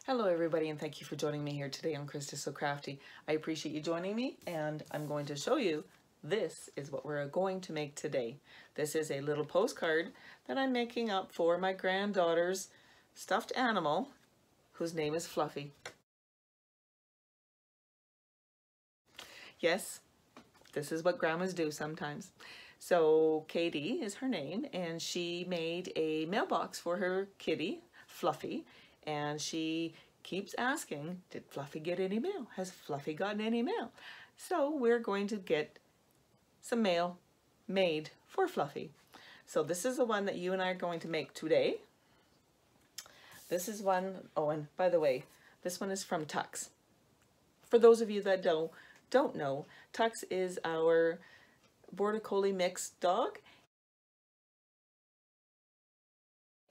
Hello everybody, and thank you for joining me here today on Krista So Crafty. I appreciate you joining me, and I'm going to show you this is what we're going to make today. This is a little postcard that I'm making up for my granddaughter's stuffed animal whose name is Fluffy. Yes, this is what grandmas do sometimes. So Katie is her name, and she made a mailbox for her kitty, Fluffy, and she keeps asking, did Fluffy get any mail? Has Fluffy gotten any mail? So we're going to get some mail made for Fluffy. So this is the one that you and I are going to make today. This is one, oh, and by the way, this one is from Tux. For those of you that don't know, Tux is our Border Collie mixed dog.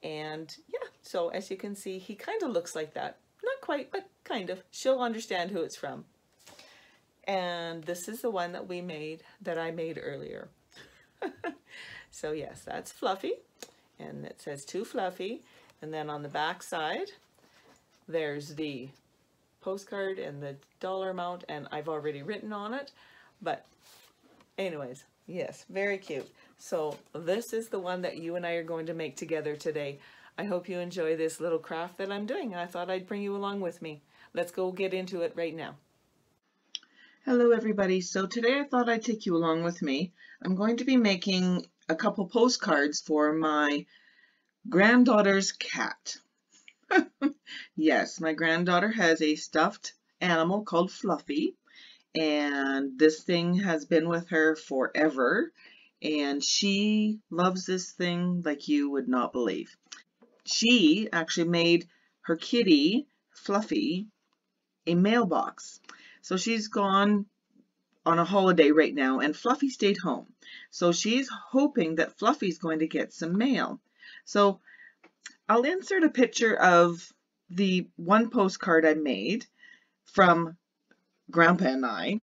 And yeah, so as you can see, he kind of looks like that. Not quite, but kind of. She'll understand who it's from. And this is the one that I made earlier. So yes, that's Fluffy. And it says to Fluffy. And then on the back side, there's the postcard and the dollar amount, and I've already written on it. But anyways, yes, very cute. So this is the one that you and I are going to make together today. I hope you enjoy this little craft that I'm doing. I thought I'd bring you along with me. Let's go get into it right now. Hello everybody. So today I thought I'd take you along with me. I'm going to be making a couple postcards for my granddaughter's cat. Yes, my granddaughter has a stuffed animal called Fluffy, and this thing has been with her forever, and she loves this thing like you would not believe. She actually made her kitty, Fluffy, a mailbox. So she's gone on a holiday right now, and Fluffy stayed home. So she's hoping that Fluffy's going to get some mail. So I'll insert a picture of the one postcard I made from Grandpa and I.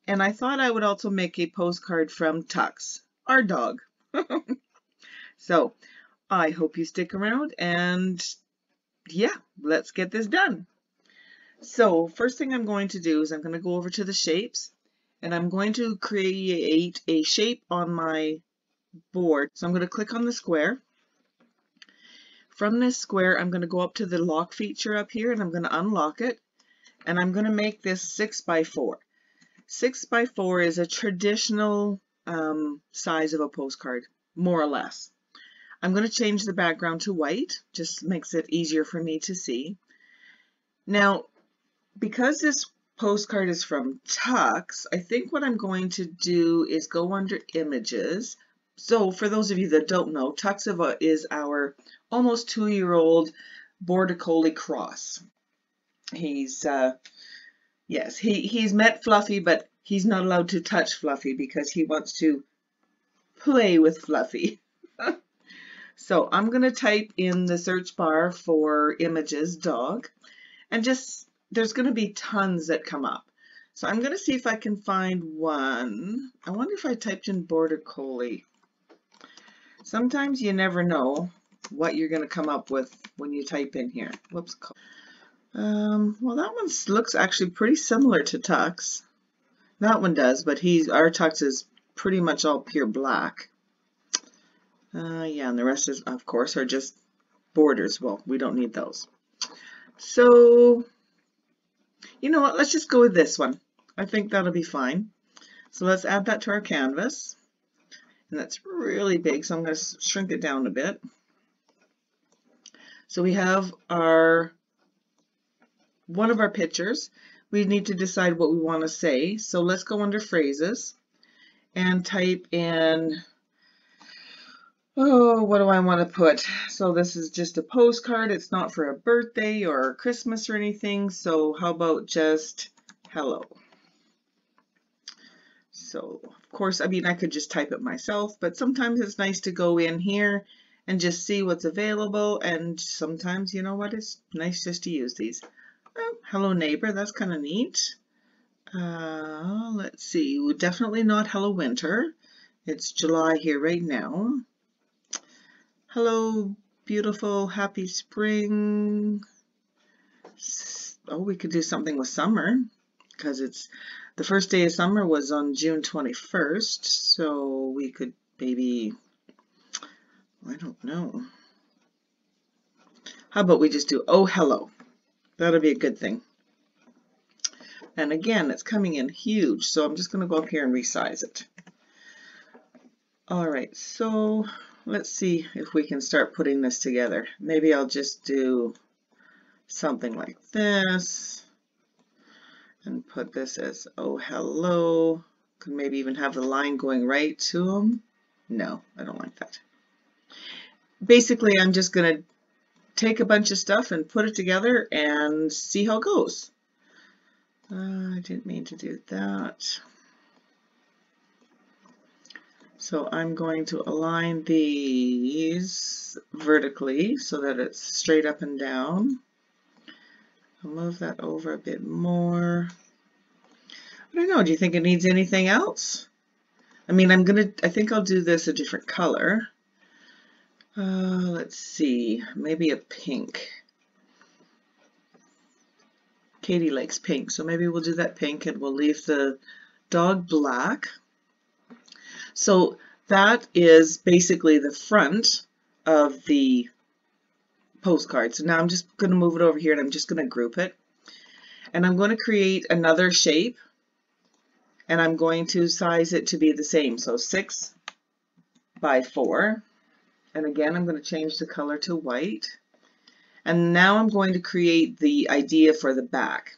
And I thought I would also make a postcard from Tux, our dog. So I hope you stick around, and yeah, let's get this done. So first thing I'm going to do is I'm going to go over to the shapes, and I'm going to create a shape on my board. So I'm going to click on the square. From this square, I'm going to go up to the lock feature up here, and I'm going to unlock it, and I'm going to make this 6x4. 6x4 is a traditional size of a postcard, more or less. I'm going to change the background to white, just makes it easier for me to see. Now, because this postcard is from Tux, I think what I'm going to do is go under images. So for those of you that don't know, Tux is our almost 2-year-old Border Collie cross. He's yes, he's met Fluffy, but he's not allowed to touch Fluffy because he wants to play with Fluffy. So I'm going to type in the search bar for images, dog, and just, there's going to be tons that come up. So I'm going to see if I can find one. I wonder if I typed in Border Collie. Sometimes you never know what you're going to come up with when you type in here. Whoops. Well, that one looks actually pretty similar to Tux. That one does, but our Tux is pretty much all pure black. Yeah, and the rest is, of course, are just borders. Well, we don't need those. So, you know what? Let's just go with this one. I think that'll be fine. So let's add that to our canvas. And that's really big, so I'm going to shrink it down a bit. So we have one of our pictures. We need to decide what we want to say. So let's go under phrases and type in, oh, what do I want to put? So this is just a postcard. It's not for a birthday or Christmas or anything. So how about just hello? So of course, I mean, I could just type it myself, but sometimes it's nice to go in here and just see what's available. And sometimes, you know what, it's nice just to use these. Oh, hello neighbor, that's kind of neat. Let's see, definitely not hello winter. It's July here right now. Hello beautiful, happy spring. Oh, we could do something with summer because it's the first day of summer was on June 21st. So we could maybe, I don't know. How about we just do, oh, hello. That'll be a good thing. And again, it's coming in huge, so I'm just going to go up here and resize it. All right, so let's see if we can start putting this together. Maybe I'll just do something like this and put this as, oh, hello. Could maybe even have the line going right to them. No, I don't like that. Basically, I'm just going to take a bunch of stuff and put it together and see how it goes. I didn't mean to do that. So I'm going to align these vertically so that it's straight up and down. I'll move that over a bit more. I don't know, do you think it needs anything else? I mean, I think I'll do this a different color. Let's see, maybe a pink. Katie likes pink, so maybe we'll do that pink and we'll leave the dog black. So that is basically the front of the postcard. So now I'm just going to move it over here and I'm just going to group it. And I'm going to create another shape and I'm going to size it to be the same. So 6 by 4. And again, I'm going to change the color to white. And now I'm going to create the idea for the back.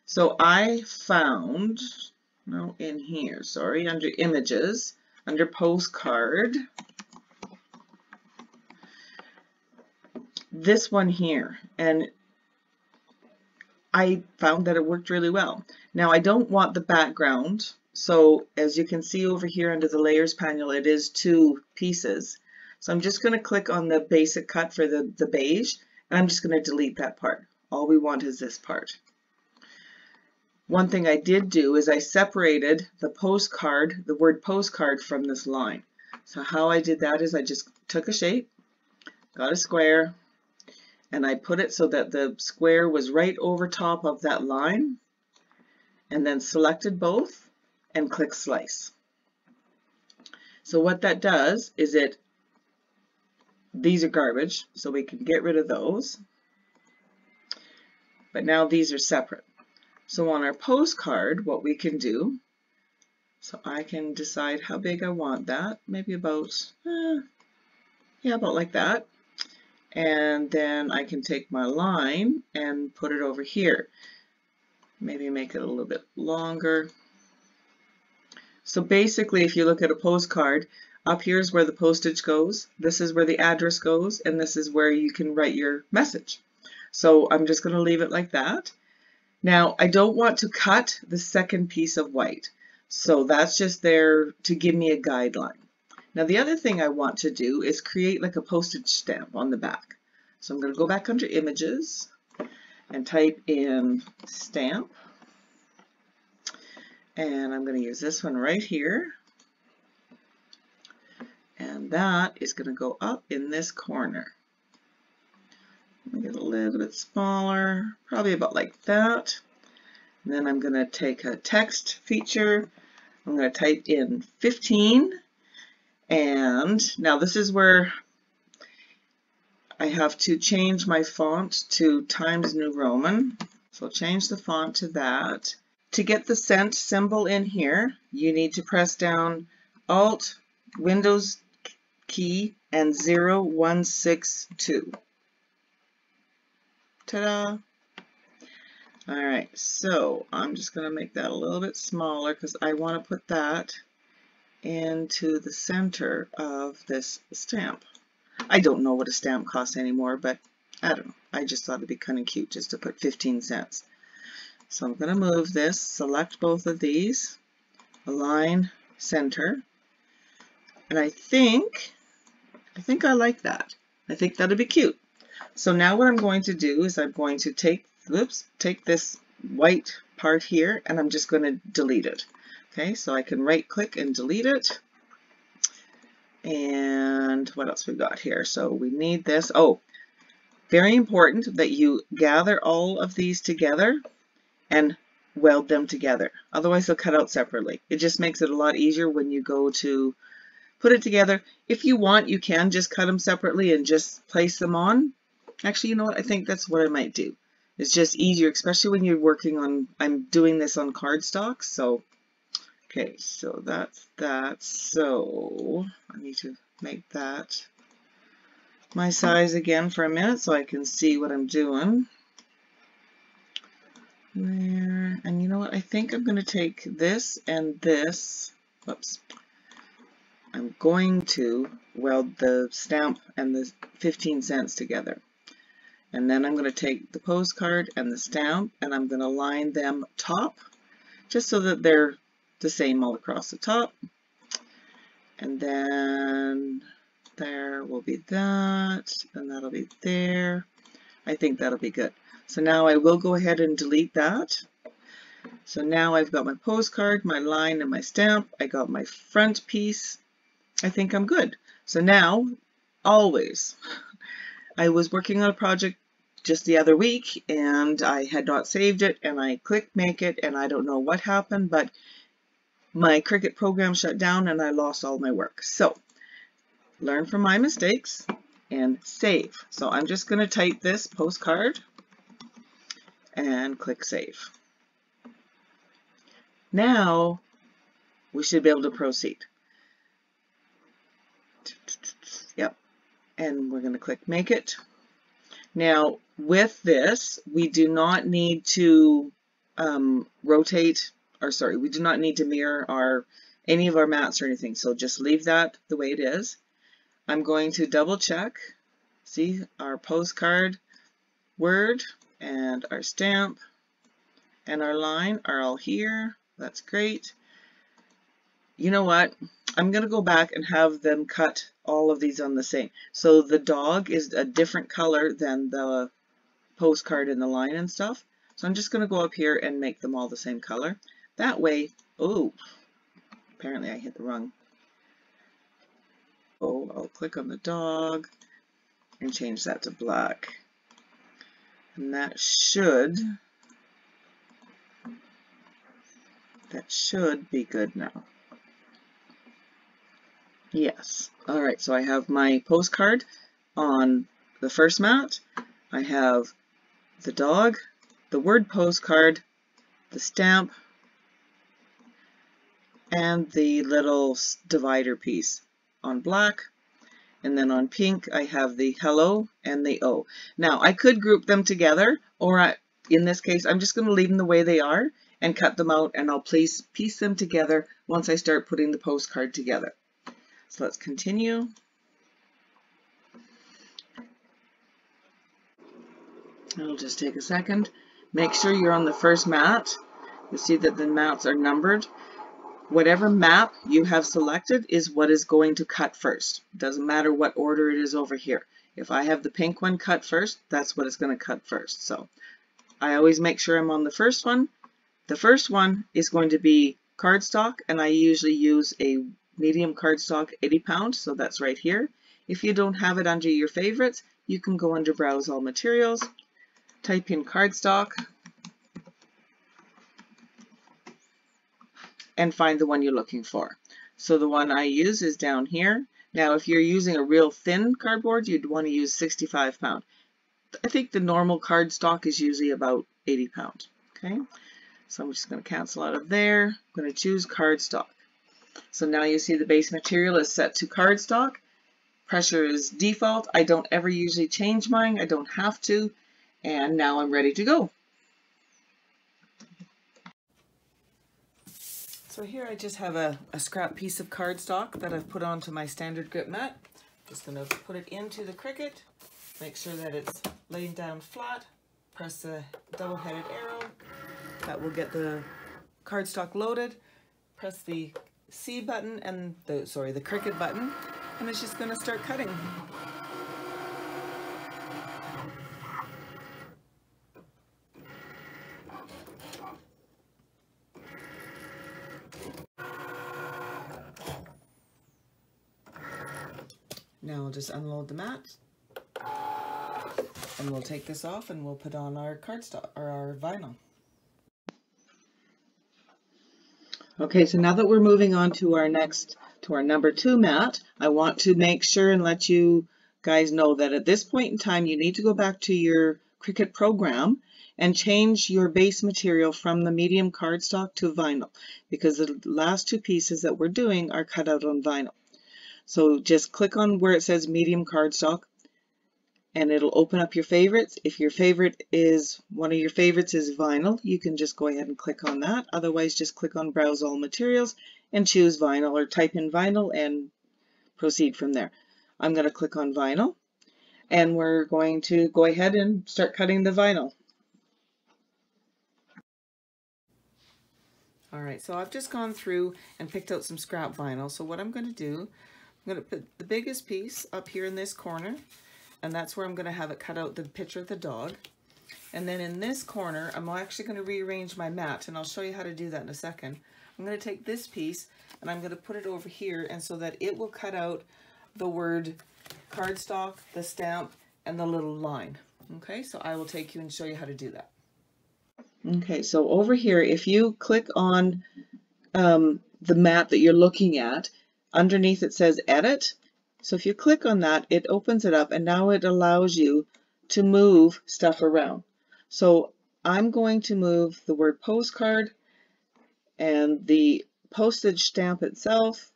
So I found, no, in here, sorry, under images, under postcard, this one here. And I found that it worked really well. Now I don't want the background. So as you can see over here under the layers panel, it is 2 pieces. So I'm just going to click on the basic cut for the beige. And I'm just going to delete that part. All we want is this part. One thing I did do is I separated the postcard, the word postcard, from this line. So how I did that is I just took a shape, got a square, and I put it so that the square was right over top of that line, and then selected both and click slice. So what that does is these are garbage, so we can get rid of those. But now these are separate. So on our postcard, what we can do, so I can decide how big I want that, maybe about, yeah, about like that. And then I can take my line and put it over here. Maybe make it a little bit longer. So basically, if you look at a postcard, up here is where the postage goes, this is where the address goes, and this is where you can write your message. So I'm just going to leave it like that. Now I don't want to cut the second piece of white, so that's just there to give me a guideline. Now the other thing I want to do is create like a postage stamp on the back. So I'm going to go back under images and type in stamp, and I'm going to use this one right here. And that is going to go up in this corner. Let me get a little bit smaller, probably about like that. And then I'm going to take a text feature. I'm going to type in 15. And now this is where I have to change my font to Times New Roman. So change the font to that. To get the cent symbol in here, you need to press down Alt, Windows key, and 0162. Ta-da! Alright, so I'm just going to make that a little bit smaller because I want to put that into the center of this stamp. I don't know what a stamp costs anymore, but I don't know. I just thought it'd be kind of cute just to put 15 cents. So I'm going to move this, select both of these, align, center, and I think I like that. I think that'd be cute. So now what I'm going to do is I'm going to take this white part here and I'm just going to delete it. Okay, so I can right click and delete it. And what else we got here? So we need this. Oh, very important that you gather all of these together and weld them together. Otherwise they'll cut out separately. It just makes it a lot easier when you go to put it together. If you want, you can just cut them separately and just place them on. Actually, you know what? I think that's what I might do. It's just easier, especially when you're working on, I'm doing this on cardstock. So, okay, so that's that. So I need to make that my size again for a minute so I can see what I'm doing. There, and you know what? I think I'm going to take this and this. Whoops. I'm going to weld the stamp and the 15 cents together. And then I'm going to take the postcard and the stamp and I'm going to line them top just so that they're the same all across the top. And then there will be that, and that'll be there. I think that'll be good. So now I will go ahead and delete that. So now I've got my postcard, my line, and my stamp. I got my front piece. I think I'm good. So now, always, I was working on a project just the other week and I had not saved it and I clicked make it and I don't know what happened, but my Cricut program shut down and I lost all my work. So learn from my mistakes and save. So I'm just going to type this postcard and click save. Now we should be able to proceed. Yep. And we're going to click make it. Now with this, we do not need to rotate, or sorry, we do not need to mirror any of our mats or anything. So just leave that the way it is. I'm going to double check. See, our postcard word and our stamp and our line are all here. That's great. You know what? I'm going to go back and have them cut all of these on the same. So the dog is a different color than the postcard and the line and stuff. So I'm just going to go up here and make them all the same color. That way, oh, apparently I hit the wrong. Oh, I'll click on the dog and change that to black. And that should be good now. Yes. All right, so I have my postcard on the first mat. I have the dog, the word postcard, the stamp, and the little divider piece on black. And then on pink, I have the hello and the O. Now, I could group them together, or in this case, I'm just going to leave them the way they are and cut them out, and I'll piece them together once I start putting the postcard together. So let's continue. It'll just take a second. Make sure you're on the first mat. You'll see that the mats are numbered. Whatever map you have selected is what is going to cut first. It doesn't matter what order it is over here. If I have the pink one cut first, that's what it's going to cut first. So I always make sure I'm on the first one. The first one is going to be cardstock, and I usually use a medium cardstock 80 pound, so that's right here. If you don't have it under your favorites, you can go under Browse All Materials, type in cardstock, and find the one you're looking for. So the one I use is down here. Now if you're using a real thin cardboard, you'd want to use 65 pound. I think the normal cardstock is usually about 80 pound. Okay, so I'm just going to cancel out of there. I'm going to choose cardstock. So now you see the base material is set to cardstock. Pressure is default. I don't ever usually change mine. I don't have to. And now I'm ready to go. So here I just have a scrap piece of cardstock that I've put onto my standard grip mat. Just going to put it into the Cricut. Make sure that it's laying down flat. Press the double-headed arrow. That will get the cardstock loaded. Press the C button and the Cricut button, and it's just going to start cutting. Now I'll just unload the mat, and we'll take this off and we'll put on our cardstock or our vinyl. Okay, so now that we're moving on to our number 2 mat, I want to make sure and let you guys know that at this point in time you need to go back to your Cricut program and change your base material from the medium cardstock to vinyl, because the last 2 pieces that we're doing are cut out on vinyl. So just click on where it says medium cardstock and it'll open up your favorites. If your favorite is, one of your favorites is vinyl, you can just go ahead and click on that. Otherwise, just click on Browse All Materials and choose vinyl, or type in vinyl and proceed from there. I'm going to click on vinyl, and we're going to go ahead and start cutting the vinyl. Alright, so I've just gone through and picked out some scrap vinyl. So what I'm going to do, I'm going to put the biggest piece up here in this corner, and that's where I'm going to have it cut out the picture of the dog. And then in this corner, I'm actually going to rearrange my mat, and I'll show you how to do that in a second. I'm going to take this piece and I'm going to put it over here, and so that it will cut out the word cardstock, the stamp, and the little line. Okay, so I will take you and show you how to do that. Okay, so over here, if you click on the mat that you're looking at, underneath it says Edit. So if you click on that, it opens it up, and now it allows you to move stuff around. So I'm going to move the word postcard and the postage stamp itself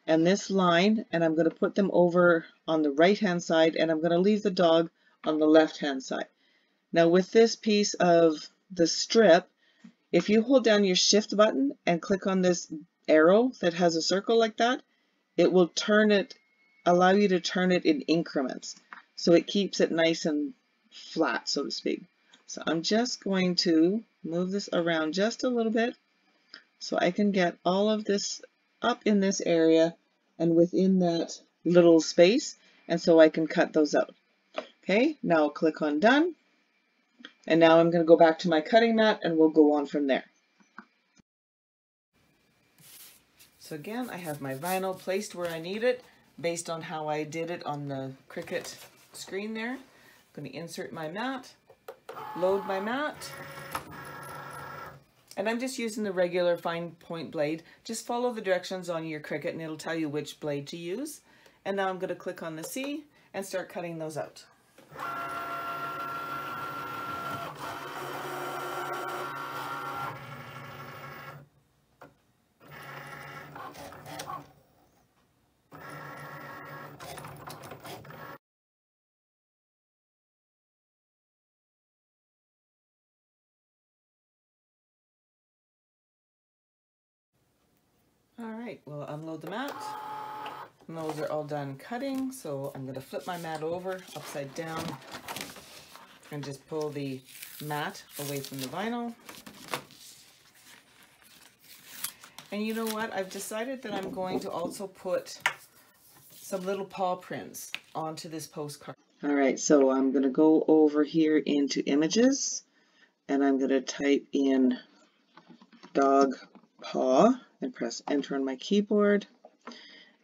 and this line, and I'm going to put them over on the right hand side, and I'm going to leave the dog on the left hand side. Now with this piece of the strip, if you hold down your shift button and click on this arrow that has a circle like that, it will turn it, allow you to turn it in increments. So it keeps it nice and flat, so to speak. So I'm just going to move this around just a little bit so I can get all of this up in this area and within that little space, and so I can cut those out. Okay, now I'll click on Done, and now I'm going to go back to my cutting mat and we'll go on from there. So again, I have my vinyl placed where I need it based on how I did it on the Cricut screen there. I'm going to insert my mat, load my mat, and I'm just using the regular fine point blade. Just follow the directions on your Cricut and it'll tell you which blade to use. And now I'm going to click on the C and start cutting those out. Alright, we'll unload the mat. And those are all done cutting, so I'm going to flip my mat over upside down and just pull the mat away from the vinyl. And you know what? I've decided that I'm going to also put some little paw prints onto this postcard. Alright, so I'm going to go over here into Images, and I'm going to type in dog paw and press Enter on my keyboard.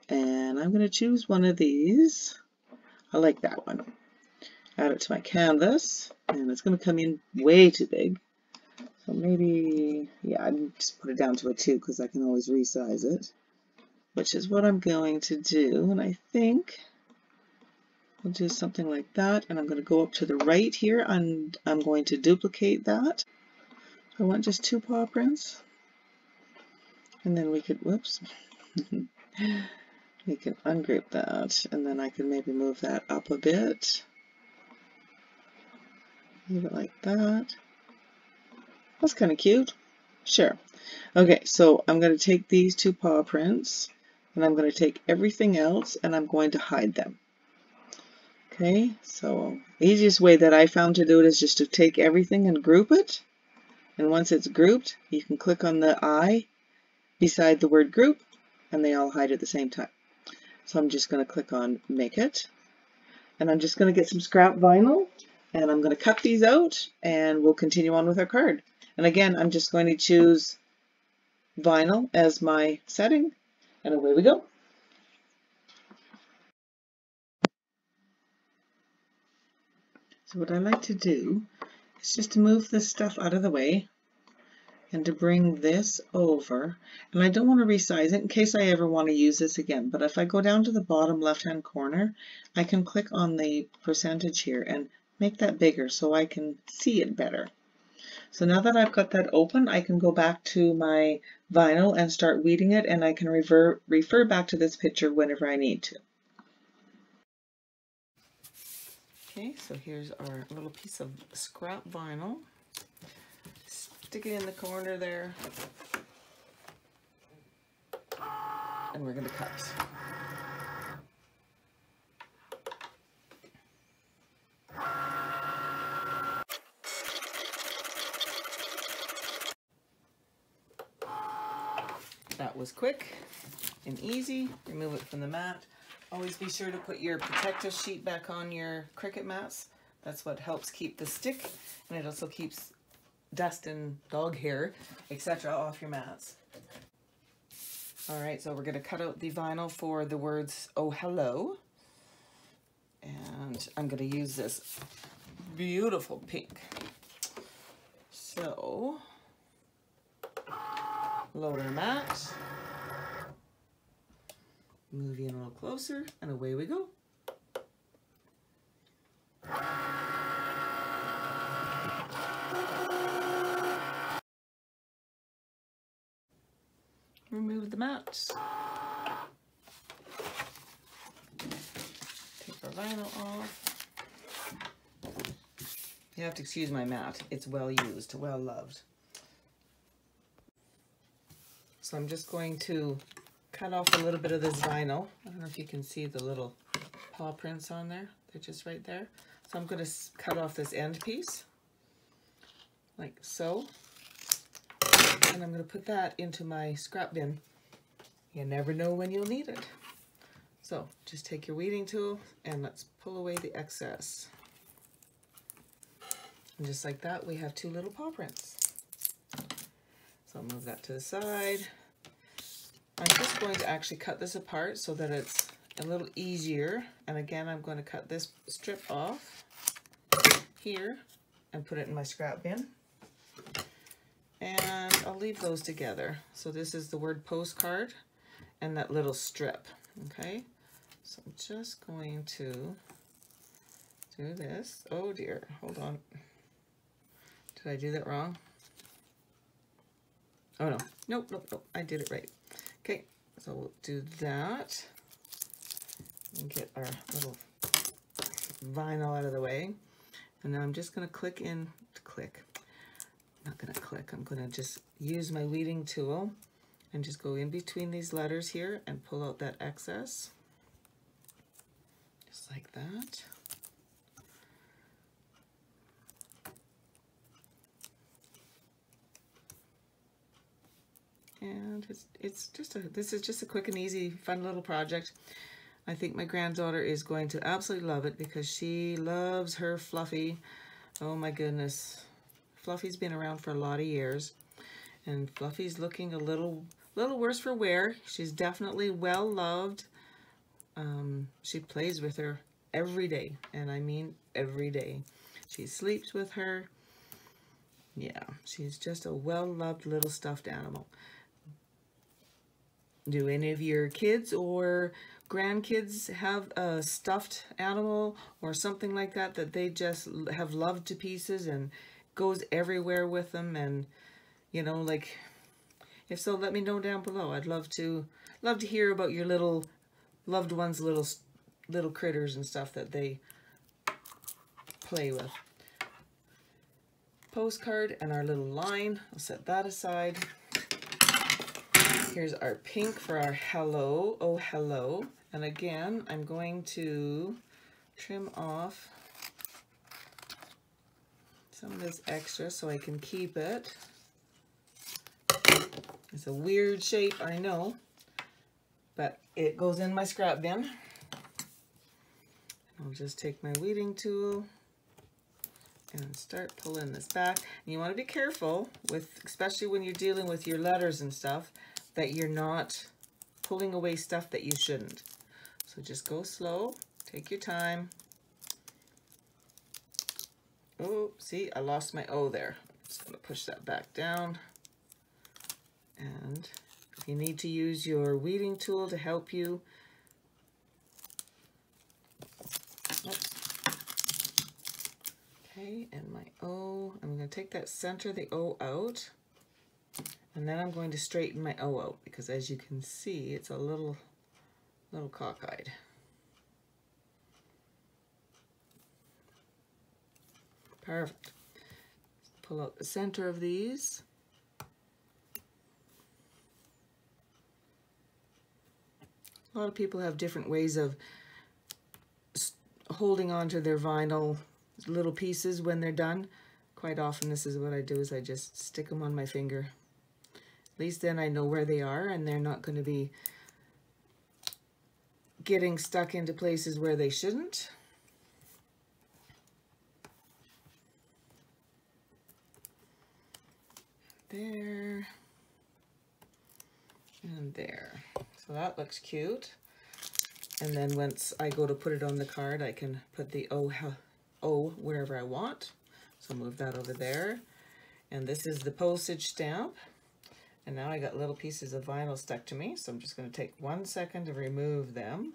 And I'm going to choose one of these. I like that one. Add it to my canvas, and it's going to come in way too big. So maybe, yeah, I just put it down to a 2 because I can always resize it, which is what I'm going to do. And I think I'll do something like that. And I'm going to go up to the right here, and I'm going to duplicate that. I want just 2 paw prints. And then we could, whoops. We can ungroup that, and then I can maybe move that up a bit. Leave it like that. That's kind of cute. Sure. Okay, so I'm going to take these 2 paw prints, and I'm going to take everything else, and I'm going to hide them. Okay, so the easiest way that I found to do it is just to take everything and group it. And once it's grouped, you can click on the eye beside the word group, and they all hide at the same time. So I'm just going to click on Make It, and I'm just going to get some scrap vinyl, and I'm going to cut these out, and we'll continue on with our card. And again, I'm just going to choose vinyl as my setting, and away we go. So what I like to do is just to move this stuff out of the way and to bring this over. And I don't want to resize it in case I ever want to use this again. But if I go down to the bottom left-hand corner, I can click on the percentage here and make that bigger so I can see it better. So now that I've got that open, I can go back to my vinyl and start weeding it, and I can refer back to this picture whenever I need to. Okay, so here's our little piece of scrap vinyl. Stick it in the corner there, and we're going to cut. That was quick and easy. Remove it from the mat. Always be sure to put your protective sheet back on your Cricut mats. That's what helps keep the stick, and it also keeps dust and dog hair, etc. off your mats. Alright, so we're going to cut out the vinyl for the words "Oh hello," and I'm going to use this beautiful pink. So load our mat, move you in a little closer, and away we go. Remove the mat. Take our vinyl off. You have to excuse my mat. It's well used, well loved. So I'm just going to cut off a little bit of this vinyl. I don't know if you can see the little paw prints on there. They're just right there. So I'm going to cut off this end piece, like so. And I'm going to put that into my scrap bin. You never know when you'll need it. So just take your weeding tool and let's pull away the excess. And just like that, we have two little paw prints. So I'll move that to the side. I'm just going to actually cut this apart so that it's a little easier. And again, I'm going to cut this strip off here and put it in my scrap bin. And I'll leave those together. So this is the word postcard and that little strip, okay? So I'm just going to do this. Oh dear, hold on. Did I do that wrong? Oh no, nope, I did it right. Okay, so we'll do that and get our little vinyl out of the way. And now I'm just gonna I'm going to just use my weeding tool and just go in between these letters here and pull out that excess. Just like that. And this is just a quick and easy, fun little project. I think my granddaughter is going to absolutely love it because she loves her Fluffy. Oh my goodness. Fluffy's been around for a lot of years, and Fluffy's looking a little worse for wear. She's definitely well loved. She plays with her every day, and I mean every day. She sleeps with her. Yeah, she's just a well-loved little stuffed animal. Do any of your kids or grandkids have a stuffed animal or something like that that they just have loved to pieces and goes everywhere with them? And you know, like, if so, let me know down below. I'd love to hear about your little loved ones, little critters and stuff that they play with. Postcard and our little line, I'll set that aside. Here's our pink for our hello, oh hello. And again, I'm going to trim off some of this extra so I can keep it. It's a weird shape, I know, but it goes in my scrap bin. I'll just take my weeding tool and start pulling this back. And you want to be careful with, especially when you're dealing with your letters and stuff, that you're not pulling away stuff that you shouldn't. So just go slow, take your time. Oh, see, I lost my O there. I'm just going to push that back down. And if you need to use your weeding tool to help you, oops. Okay, and my O, I'm going to take that center of the O out, and then I'm going to straighten my O out, because as you can see, it's a little cockeyed. Perfect. Pull out the center of these. A lot of people have different ways of holding onto their vinyl little pieces when they're done. Quite often this is what I do, is I just stick them on my finger. At least then I know where they are and they're not going to be getting stuck into places where they shouldn't. There and there. So that looks cute. And then once I go to put it on the card, I can put the O wherever I want. So move that over there. And this is the postage stamp. And now I got little pieces of vinyl stuck to me. So I'm just going to take 1 second to remove them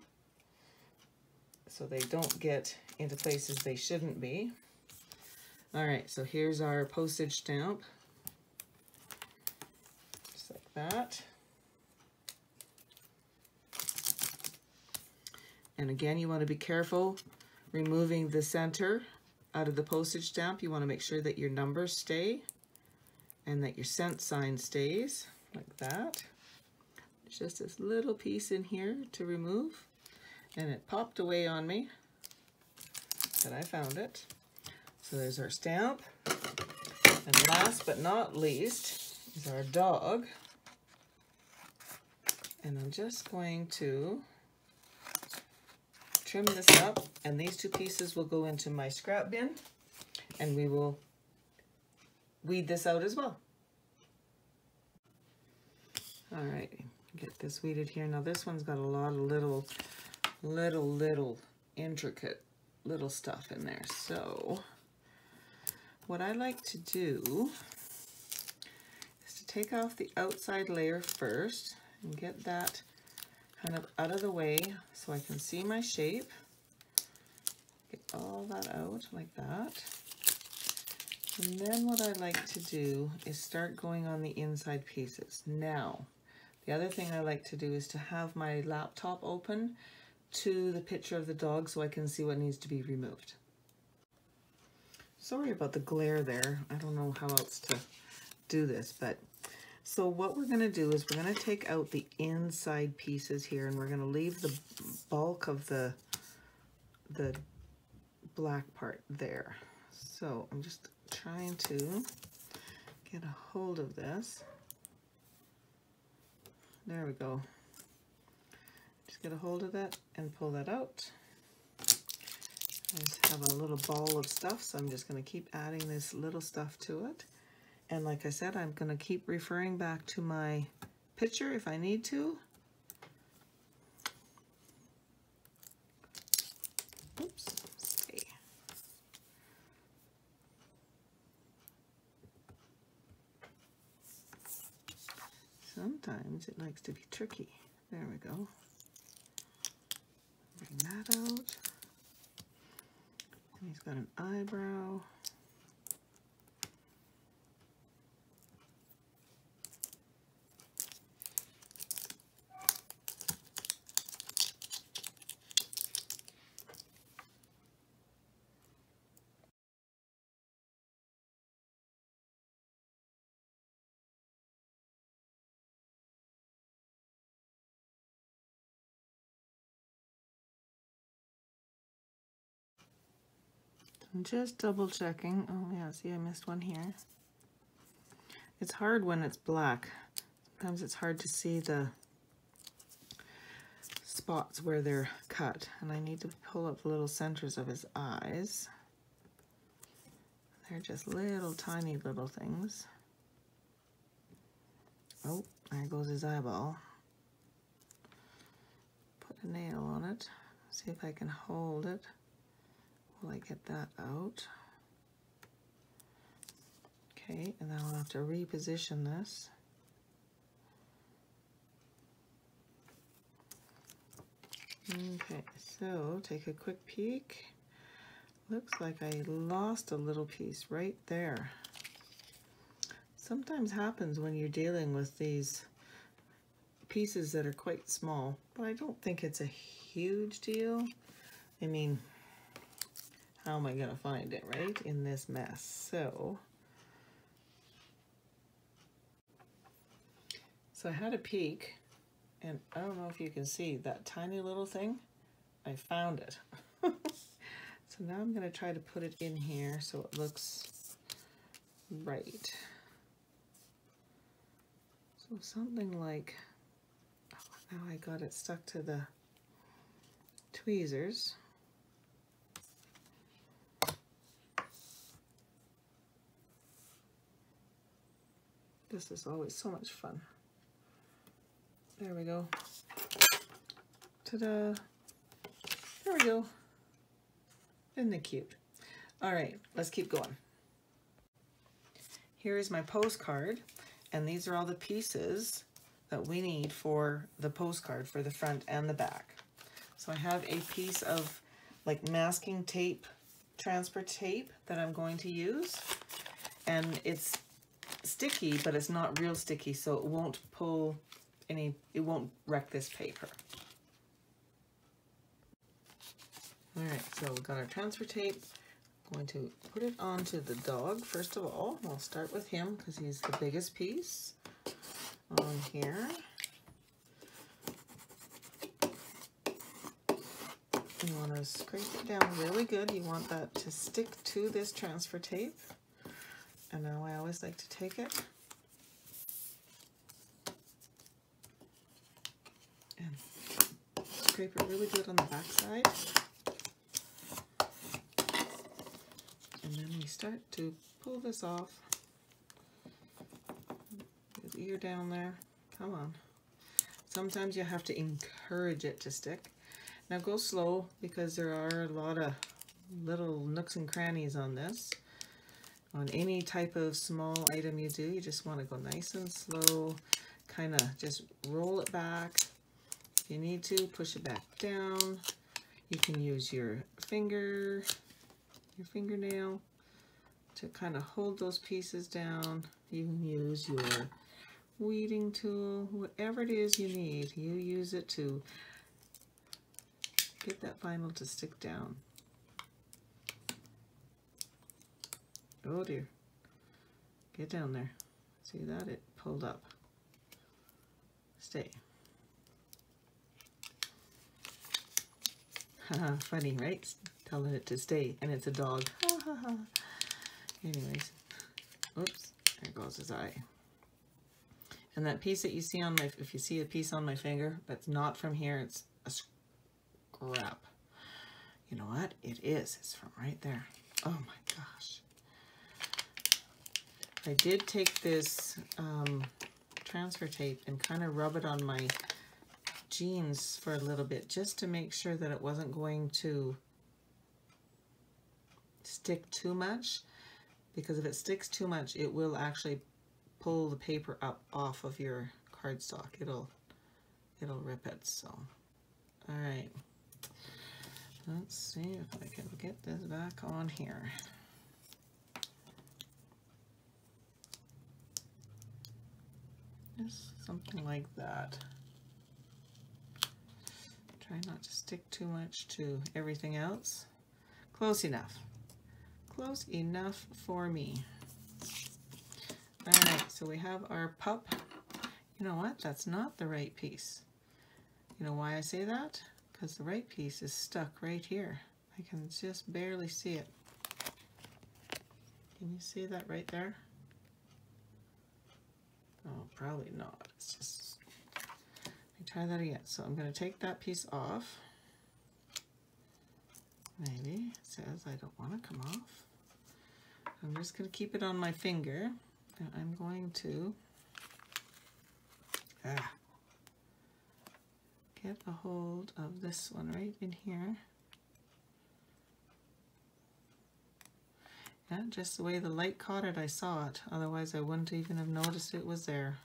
so they don't get into places they shouldn't be. All right, so here's our postage stamp. Just like that. And again, you want to be careful removing the center out of the postage stamp. You want to make sure that your numbers stay and that your cent sign stays, like that. There's just this little piece in here to remove, and it popped away on me, but I found it. So there's our stamp. And last but not least is our dog. And I'm just going to trim this up, and these two pieces will go into my scrap bin, and we will weed this out as well. All right, get this weeded here. Now this one's got a lot of little intricate little stuff in there. So what I like to do is to take off the outside layer first and get that kind of out of the way so I can see my shape. Get all that out like that. And then what I like to do is start going on the inside pieces. Now, the other thing I like to do is to have my laptop open to the picture of the dog so I can see what needs to be removed. Sorry about the glare there. I don't know how else to do this, but so what we're going to do is we're going to take out the inside pieces here, and we're going to leave the bulk of the black part there. So I'm just trying to get a hold of this. There we go. Just get a hold of that and pull that out. I just have a little ball of stuff, so I'm just going to keep adding this little stuff to it. And like I said, I'm going to keep referring back to my picture if I need to. Oops. Okay. Sometimes it likes to be tricky. There we go. Bring that out. And he's got an eyebrow. I'm just double checking. Oh yeah, see I missed one here. It's hard when it's black. Sometimes it's hard to see the spots where they're cut. And I need to pull up the little centers of his eyes. They're just little tiny little things. Oh, there goes his eyeball. Put a nail on it. See if I can hold it while I get that out. Okay, and then I'll have to reposition this. Okay, so take a quick peek. Looks like I lost a little piece right there. Sometimes happens when you're dealing with these pieces that are quite small, but I don't think it's a huge deal. I mean, how am I gonna find it, right, in this mess? So I had a peek, and I don't know if you can see that tiny little thing. I found it. So now I'm gonna try to put it in here so it looks right. So something like, oh, now I got it stuck to the tweezers. This is always so much fun. There we go. Ta-da! There we go. Isn't it cute? All right, let's keep going. Here is my postcard, and these are all the pieces that we need for the postcard for the front and the back. So I have a piece of like masking tape, transfer tape that I'm going to use, and it's sticky, but it's not real sticky, so it won't pull any, it won't wreck this paper. All right, so we've got our transfer tape. I'm going to put it onto the dog first of all. I'll start with him because he's the biggest piece on here. You want to scrape it down really good. You want that to stick to this transfer tape. And now I always like to take it and scrape it really good on the back side. And then we start to pull this off. His ear down there. Come on. Sometimes you have to encourage it to stick. Now go slow because there are a lot of little nooks and crannies on this. On any type of small item you do, you just want to go nice and slow. Kind of just roll it back. If you need to, push it back down. You can use your finger, your fingernail to kind of hold those pieces down. You can use your weeding tool, whatever it is you need. You use it to get that vinyl to stick down. Oh dear. Get down there. See that? It pulled up. Stay. Haha, funny, right? Telling it to stay, and it's a dog. Ha ha ha. Anyways, oops, there goes his eye. And that piece that you see on my, if you see a piece on my finger, that's not from here, it's a scrap. You know what? It is. It's from right there. Oh my gosh. I did take this transfer tape and kind of rub it on my jeans for a little bit just to make sure that it wasn't going to stick too much, because if it sticks too much it will actually pull the paper up off of your cardstock. It'll rip it. So all right, let's see if I can get this back on here. Just something like that. Try not to stick too much to everything else. Close enough. Close enough for me. Alright, so we have our pup. You know what? That's not the right piece. You know why I say that? Because the right piece is stuck right here. I can just barely see it. Can you see that right there? Oh, probably not. It's just, let me try that again. So I'm going to take that piece off. Maybe it says I don't want to come off. I'm just going to keep it on my finger, and I'm going to get a hold of this one right in here. Yeah, just the way the light caught it, I saw it. Otherwise, I wouldn't even have noticed it was there.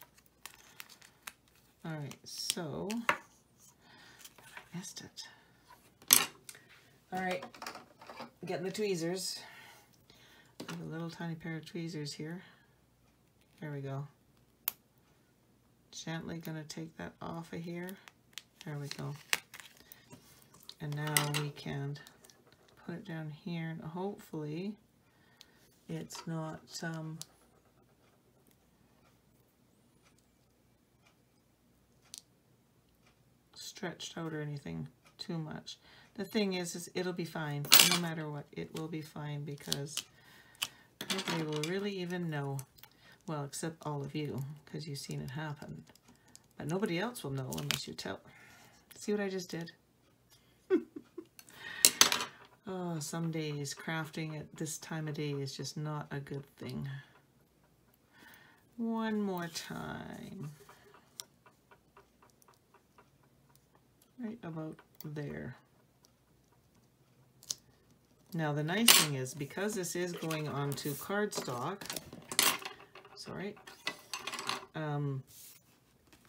All right, so I missed it. All right, getting the tweezers. I have a little tiny pair of tweezers here. There we go. Gently gonna take that off of here. There we go. And now we can put it down here, and hopefully it's not stretched out or anything too much. The thing is it'll be fine. No matter what, it will be fine, because nobody will really even know. Well, except all of you, because you've seen it happen. But nobody else will know unless you tell. See what I just did? Oh, some days crafting at this time of day is just not a good thing. One more time. Right about there. Now the nice thing is, because this is going onto cardstock, sorry, and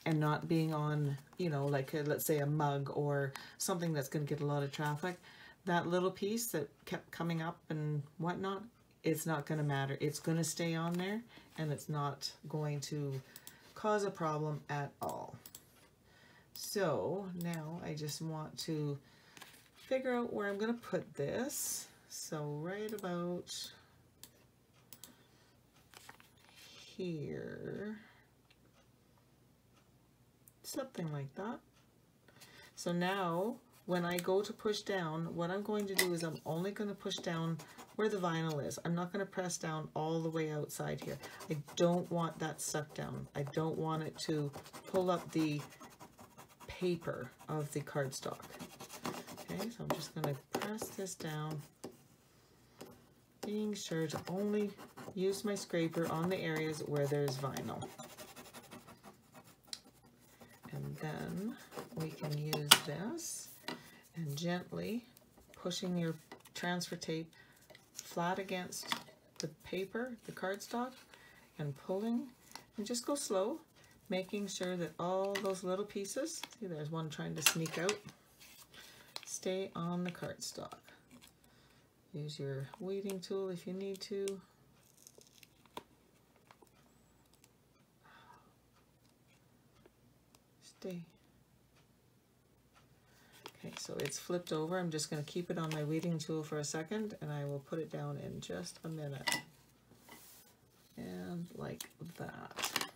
not being on, you know, like let's say a mug or something that's going to get a lot of traffic, that little piece that kept coming up and whatnot, it's not going to matter. It's going to stay on there, and it's not going to cause a problem at all. So now I just want to figure out where I'm going to put this. So right about here, something like that. So now when I go to push down, what I'm going to do is I'm only going to push down where the vinyl is. I'm not going to press down all the way outside here. I don't want that stuck down. I don't want it to pull up the paper of the cardstock. Okay, so I'm just going to press this down, being sure to only use my scraper on the areas where there's vinyl. And then we can use this and gently pushing your transfer tape flat against the paper, the cardstock, and pulling, and just go slow, making sure that all those little pieces, see there's one trying to sneak out, stay on the cardstock. Use your weeding tool if you need to. Stay. Okay, so it's flipped over. I'm just going to keep it on my weeding tool for a second, and I will put it down in just a minute. And like that.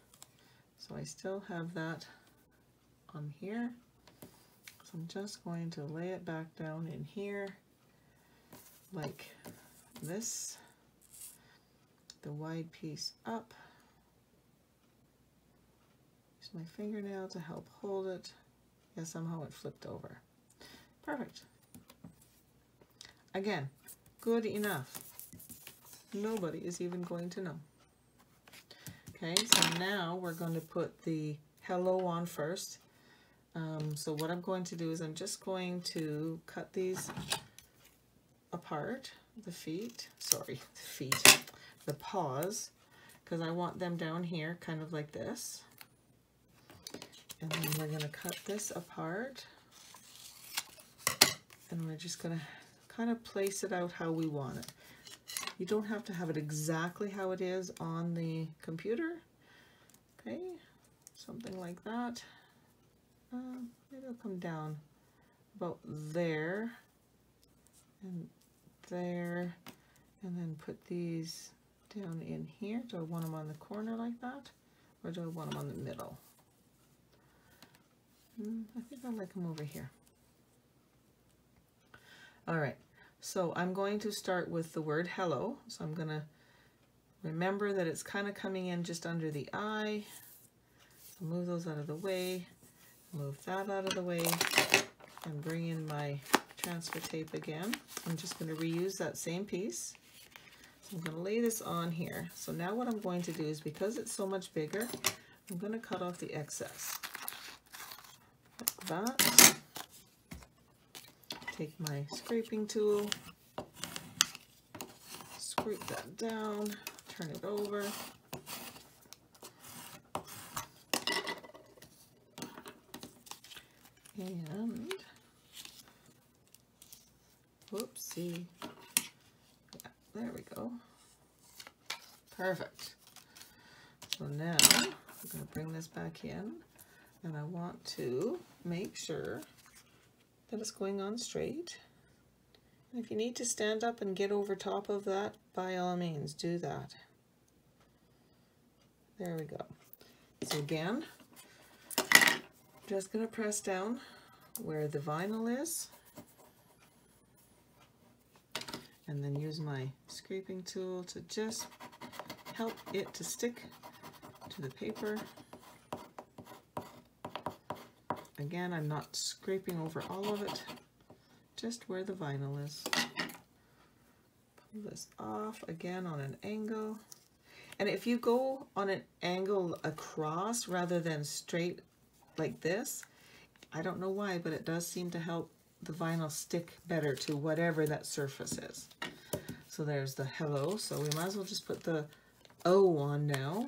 So I still have that on here. So I'm just going to lay it back down in here like this. The wide piece up. Use my fingernail to help hold it. Yeah, somehow it flipped over. Perfect. Again, good enough. Nobody is even going to know. Okay, so now we're going to put the hello on first. So what I'm going to do is I'm just going to cut these apart, the paws, because I want them down here kind of like this. And then we're going to cut this apart. And we're just going to kind of place it out how we want it. You don't have to have it exactly how it is on the computer. Okay, something like that. Maybe it'll come down about there and there, and then put these down in here. Do I want them on the corner like that, or do I want them on the middle? I think I like them over here. All right, so I'm going to start with the word hello. So I'm going to remember that it's kind of coming in just under the eye. So move those out of the way, move that out of the way, and bring in my transfer tape again. I'm just going to reuse that same piece. So I'm going to lay this on here. So now what I'm going to do is, because it's so much bigger, I'm going to cut off the excess. Like that. Take my scraping tool, scrape that down, turn it over. And, whoopsie. Yeah, there we go. Perfect. So now I'm going to bring this back in, and I want to make sure that it's going on straight. If you need to stand up and get over top of that, by all means, do that. There we go. So again, just going to press down where the vinyl is, and then use my scraping tool to just help it to stick to the paper. Again, I'm not scraping over all of it, just where the vinyl is. Pull this off again on an angle. And if you go on an angle across rather than straight like this, I don't know why, but it does seem to help the vinyl stick better to whatever that surface is. So there's the hello. So we might as well just put the O on now.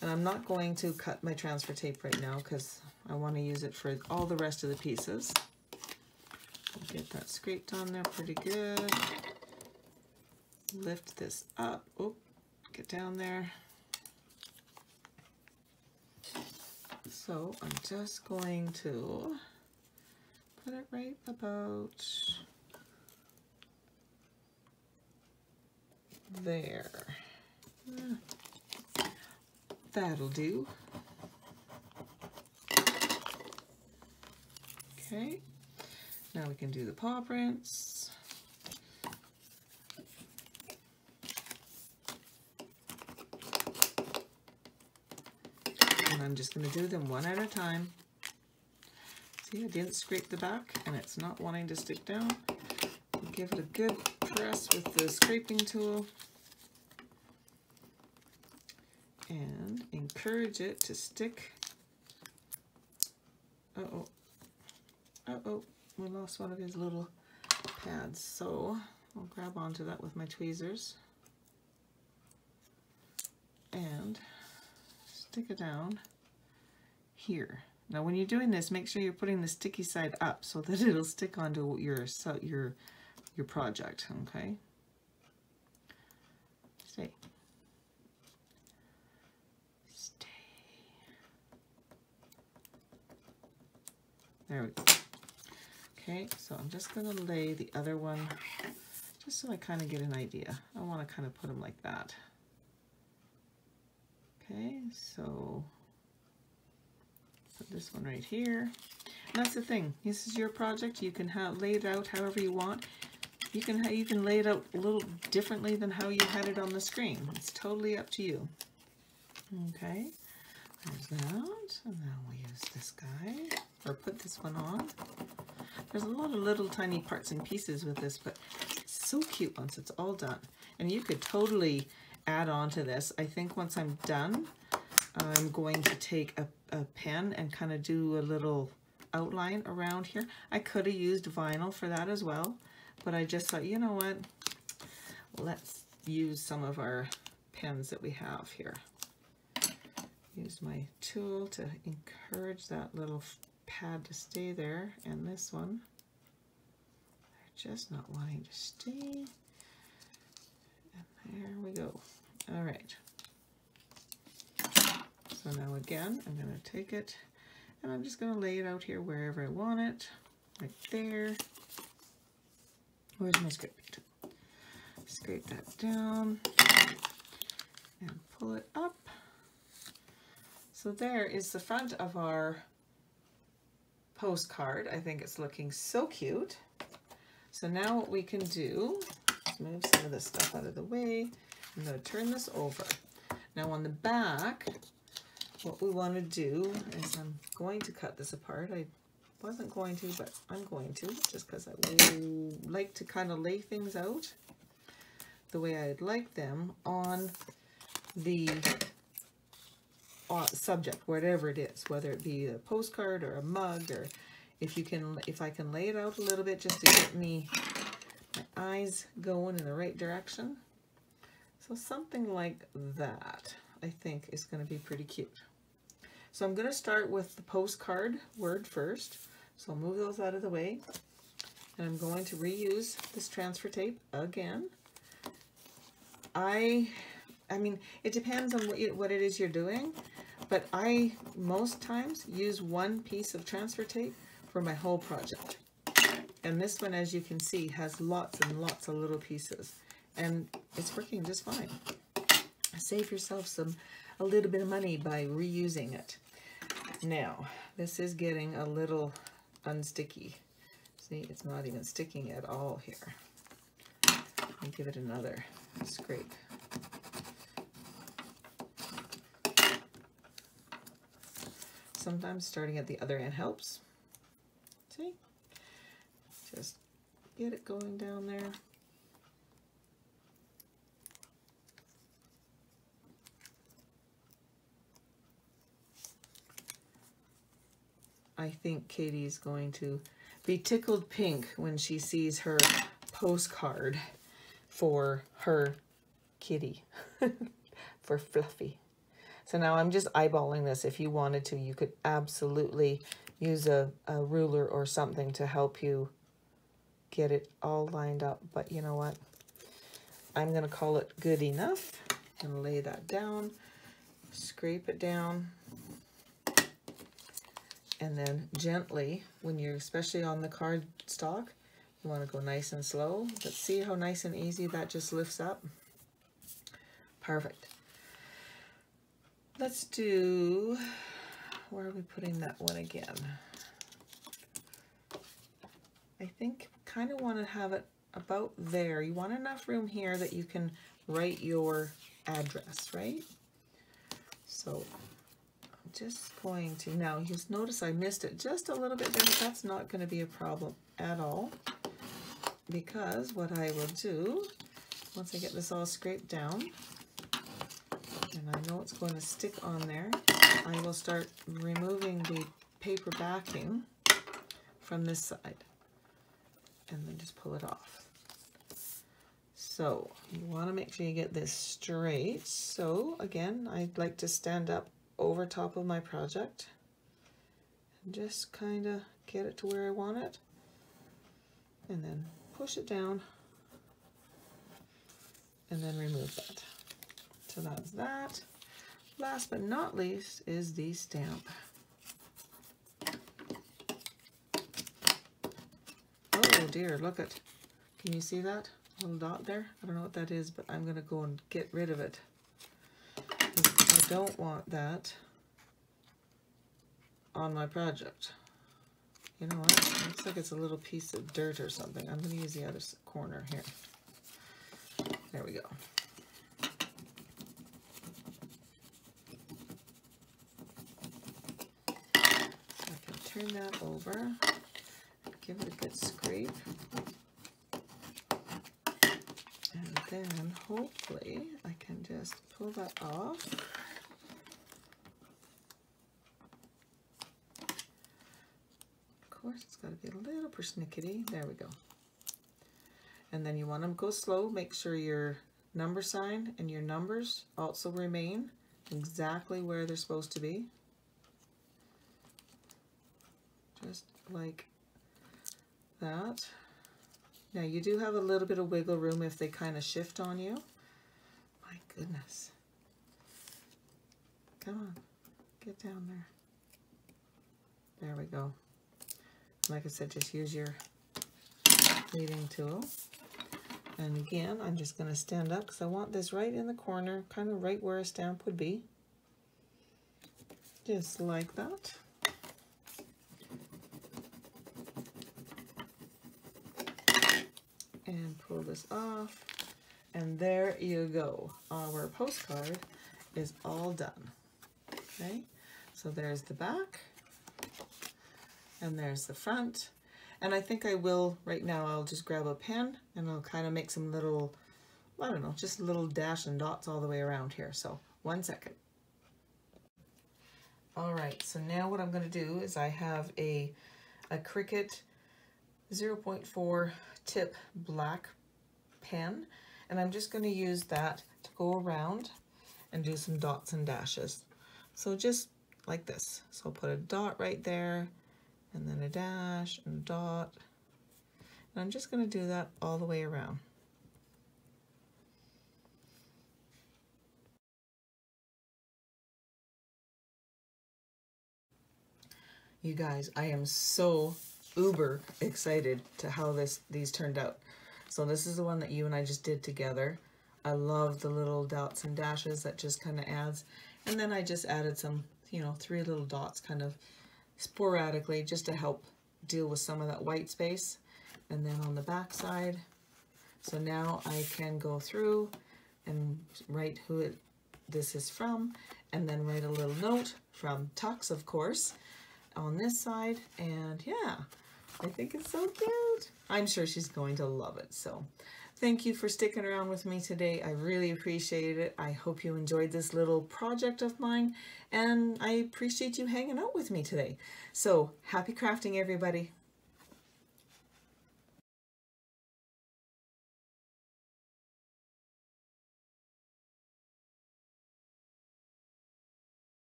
And I'm not going to cut my transfer tape right now because I want to use it for all the rest of the pieces. I'll get that scraped on there pretty good. Lift this up. Oh, get down there. So I'm just going to put it right about there. That'll do. Okay, now we can do the paw prints. And I'm just going to do them one at a time. See, I didn't scrape the back and it's not wanting to stick down. Give it a good press with the scraping tool and encourage it to stick. Uh-oh. Uh-oh, we lost one of his little pads, so I'll grab onto that with my tweezers and stick it down here. Now when you're doing this, make sure you're putting the sticky side up so that it'll stick onto your project, okay? Stay. Stay. There we go. Okay, so I'm just going to lay the other one just so I kind of get an idea. I want to kind of put them like that. Okay, so put this one right here. And that's the thing. This is your project. You can lay it out however you want. You can lay it out a little differently than how you had it on the screen. It's totally up to you. Okay, there's that. And now we'll use this guy, or put this one on. There's a lot of little tiny parts and pieces with this, but it's so cute once it's all done. And you could totally add on to this. I think once I'm done, I'm going to take a pen and kind of do a little outline around here. I could have used vinyl for that as well, but I just thought, you know what, let's use some of our pens that we have here. Use my tool to encourage that little pad to stay there, and this one, they're just not wanting to stay. And there we go. All right. So now again, I'm going to take it and I'm just going to lay it out here wherever I want it, right there. Where's my scraping tool? Scrape that down and pull it up. So there is the front of our postcard. I think it's looking so cute. So now what we can do is move some of this stuff out of the way. I'm going to turn this over. Now on the back, what we want to do is I'm going to cut this apart. I wasn't going to, but I'm going to, just because I like to kind of lay things out the way I'd like them on the subject, whatever it is, whether it be a postcard or a mug, or if I can lay it out a little bit just to get my eyes going in the right direction. So something like that, I think, is going to be pretty cute. So I'm going to start with the postcard word first. So I'll move those out of the way. And I'm going to reuse this transfer tape again. I mean, it depends on what it is you're doing, but I most times use one piece of transfer tape for my whole project. And this one, as you can see, has lots and lots of little pieces, and it's working just fine. Save yourself a little bit of money by reusing it. Now, this is getting a little unsticky. See, it's not even sticking at all here. I'll give it another scrape. Sometimes starting at the other end helps. See? Just get it going down there. I think Katie's going to be tickled pink when she sees her postcard for her kitty, for Fluffy. So now I'm just eyeballing this. If you wanted to, you could absolutely use a ruler or something to help you get it all lined up. But you know what? I'm going to call it good enough. I'm going to lay that down, scrape it down, and then gently, when you're especially on the card stock, you want to go nice and slow. But see how nice and easy that just lifts up? Perfect. Let's do, where are we putting that one again? I think kind of want to have it about there. You want enough room here that you can write your address, right? So I'm just going to, now you just notice I missed it just a little bit there, but that's not going to be a problem at all, because what I will do, once I get this all scraped down, and I know it's going to stick on there, I will start removing the paper backing from this side and then just pull it off. So you want to make sure you get this straight. So again, I'd like to stand up over top of my project and just kind of get it to where I want it, and then push it down and then remove that. So that's that. Last but not least is the stamp. Oh dear, look at, can you see that little dot there? I don't know what that is, but I'm going to go and get rid of it. I don't want that on my project. You know what? It looks like it's a little piece of dirt or something. I'm going to use the other corner here. There we go. Turn that over, give it a good scrape, and then hopefully I can just pull that off. Of course, it's got to be a little persnickety. There we go. And then you want to go slow. Make sure your number sign and your numbers also remain exactly where they're supposed to be. Just like that. Now you do have a little bit of wiggle room if they kind of shift on you. My goodness. Come on, get down there. There we go. Like I said, just use your leading tool. And again, I'm just going to stand up because I want this right in the corner, kind of right where a stamp would be. Just like that. And pull this off, and there you go. Our postcard is all done. Okay, so there's the back, and there's the front. And I think I will, right now, I'll just grab a pen, and I'll kind of make some little, I don't know, just little dash and dots all the way around here. So 1 second. All right, so now what I'm going to do is I have a Cricut 0.4 tip black pen, And I'm just going to use that to go around and do some dots and dashes. So just like this. So I'll put a dot right there, and then a dash and a dot. And I'm just going to do that all the way around. You guys, I am so uber excited to how these turned out. So this is the one that you and I just did together. I love the little dots and dashes that just kind of adds. And then I just added some, you know, 3 little dots kind of sporadically just to help deal with some of that white space. And then on the back side, so now I can go through and write who this is from, and then write a little note from Tux, of course, on this side. And yeah, I think it's so cute. I'm sure she's going to love it. So thank you for sticking around with me today. I really appreciate it. I hope you enjoyed this little project of mine, and I appreciate you hanging out with me today. So happy crafting, everybody.